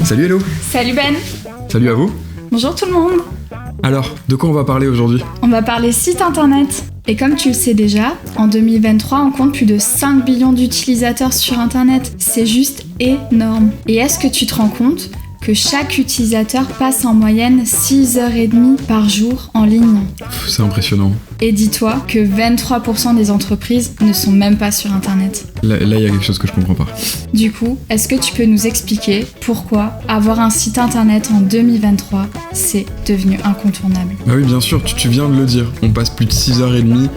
Salut Hello. Salut Ben. Salut à vous. Bonjour tout le monde. Alors, de quoi on va parler aujourd'hui ? On va parler site internet. Et comme tu le sais déjà, en 2023, on compte plus de 5 billions d'utilisateurs sur internet. C'est juste énorme. Et est-ce que tu te rends compte que chaque utilisateur passe en moyenne 6h30 par jour en ligne ? C'est impressionnant. Et dis-toi que 23% des entreprises ne sont même pas sur internet. Là, il y a quelque chose que je comprends pas. Du coup, est-ce que tu peux nous expliquer pourquoi avoir un site internet en 2023, c'est devenu incontournable ? Bah oui, bien sûr, tu viens de le dire. On passe plus de 6h30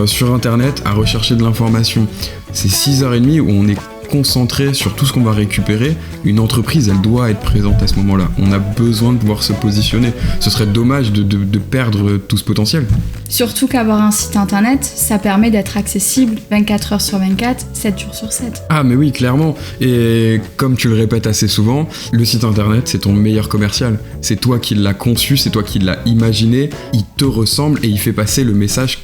sur internet à rechercher de l'information. C'est 6h30 où on est concentré sur tout ce qu'on va récupérer. Une entreprise, elle doit être présente à ce moment-là. On a besoin de pouvoir se positionner. Ce serait dommage de perdre tout ce potentiel. Surtout qu'avoir un site internet, ça permet d'être accessible 24 heures sur 24, 7 jours sur 7. Ah mais oui, clairement. Et comme tu le répètes assez souvent, le site internet, c'est ton meilleur commercial. C'est toi qui l'as conçu, c'est toi qui l'as imaginé. Il te ressemble et il fait passer le message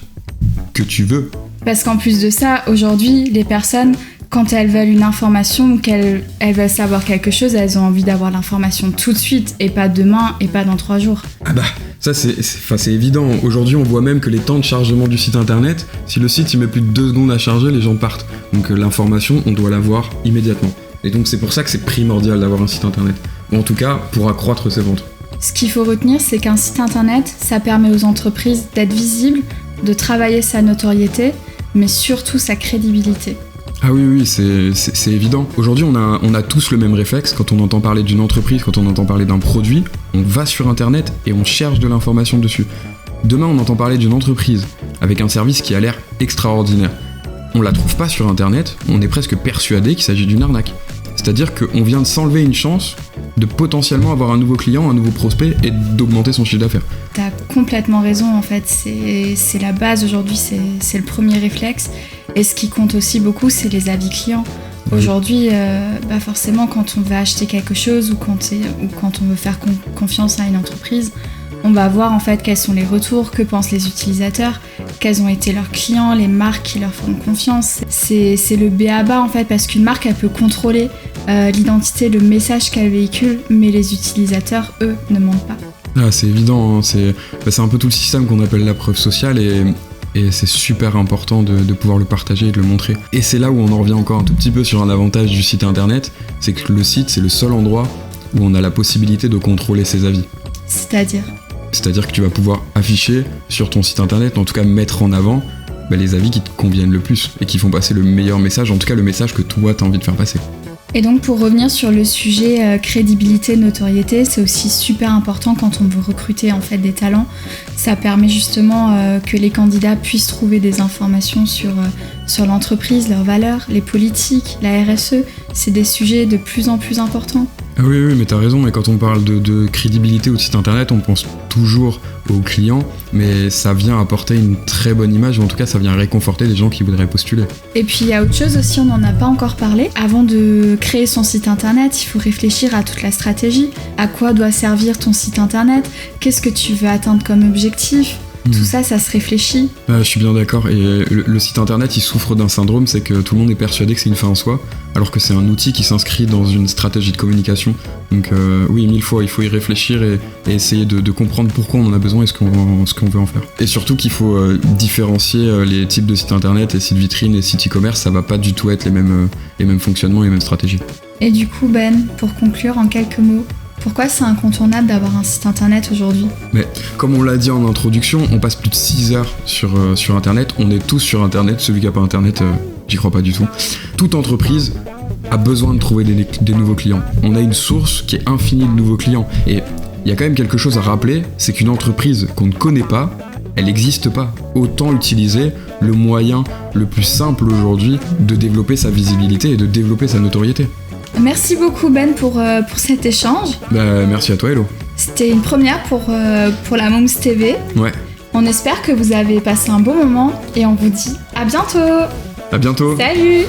que tu veux. Parce qu'en plus de ça, aujourd'hui, les personnes, quand elles veulent une information ou qu'elles veulent savoir quelque chose, elles ont envie d'avoir l'information tout de suite et pas demain et pas dans 3 jours. Ah bah, ça c'est évident. Aujourd'hui, on voit même que les temps de chargement du site internet, si le site il met plus de 2 secondes à charger, les gens partent. Donc l'information, on doit l'avoir immédiatement. Et donc c'est pour ça que c'est primordial d'avoir un site internet. Ou en tout cas, pour accroître ses ventes. Ce qu'il faut retenir, c'est qu'un site internet, ça permet aux entreprises d'être visibles, de travailler sa notoriété, mais surtout sa crédibilité. Ah oui, c'est évident. Aujourd'hui, on a tous le même réflexe. Quand on entend parler d'une entreprise, quand on entend parler d'un produit, on va sur Internet et on cherche de l'information dessus. Demain, on entend parler d'une entreprise avec un service qui a l'air extraordinaire. On la trouve pas sur Internet, on est presque persuadé qu'il s'agit d'une arnaque. C'est-à-dire qu'on vient de s'enlever une chance de potentiellement avoir un nouveau client, un nouveau prospect et d'augmenter son chiffre d'affaires. T'as complètement raison en fait, c'est la base aujourd'hui, c'est le premier réflexe. Et ce qui compte aussi beaucoup, c'est les avis clients. Aujourd'hui, forcément, quand on veut acheter quelque chose ou quand on veut faire confiance à une entreprise, on va voir en fait quels sont les retours, que pensent les utilisateurs, quels ont été leurs clients, les marques qui leur font confiance. C'est le B.A.-ba en fait, parce qu'une marque, elle peut contrôler l'identité, le message qu'elle véhicule, mais les utilisateurs, eux, ne mentent pas. Ah, c'est évident, hein, c'est un peu tout le système qu'on appelle la preuve sociale et c'est super important de pouvoir le partager et de le montrer. Et c'est là où on en revient encore un tout petit peu sur un avantage du site internet, c'est que le site, c'est le seul endroit où on a la possibilité de contrôler ses avis. C'est-à-dire que tu vas pouvoir afficher sur ton site internet, en tout cas mettre en avant les avis qui te conviennent le plus et qui font passer le meilleur message, en tout cas le message que toi t'as envie de faire passer. Et donc pour revenir sur le sujet crédibilité, notoriété, c'est aussi super important quand on veut recruter en fait des talents. Ça permet justement que les candidats puissent trouver des informations sur l'entreprise, leurs valeurs, les politiques, la RSE. C'est des sujets de plus en plus importants. Ah oui, mais t'as raison, et quand on parle de crédibilité au site internet, on pense toujours aux clients, mais ça vient apporter une très bonne image, ou en tout cas ça vient réconforter les gens qui voudraient postuler. Et puis il y a autre chose aussi, on n'en a pas encore parlé. Avant de créer son site internet, il faut réfléchir à toute la stratégie. À quoi doit servir ton site internet ? Qu'est-ce que tu veux atteindre comme objectif ? Tout ça se réfléchit. Je suis bien d'accord, et le site internet il souffre d'un syndrome, c'est que tout le monde est persuadé que c'est une fin en soi, alors que c'est un outil qui s'inscrit dans une stratégie de communication. Donc oui, 1000 fois, il faut y réfléchir et essayer de comprendre pourquoi on en a besoin et ce qu'on veut en faire. Et surtout qu'il faut différencier les types de sites internet, les sites vitrines et sites e-commerce, ça va pas du tout être les mêmes fonctionnements et les mêmes stratégies. Et du coup Ben, pour conclure en quelques mots, pourquoi c'est incontournable d'avoir un site internet aujourd'hui ? Mais comme on l'a dit en introduction, on passe plus de 6 heures sur internet, on est tous sur internet, celui qui n'a pas internet, j'y crois pas du tout. Toute entreprise a besoin de trouver des nouveaux clients. On a une source qui est infinie de nouveaux clients. Et il y a quand même quelque chose à rappeler, c'est qu'une entreprise qu'on ne connaît pas, elle n'existe pas. Autant utiliser le moyen le plus simple aujourd'hui de développer sa visibilité et de développer sa notoriété. Merci beaucoup Ben pour cet échange. Merci à toi Hello. C'était une première pour la Moms TV. Ouais. On espère que vous avez passé un bon moment et on vous dit à bientôt. À bientôt. Salut.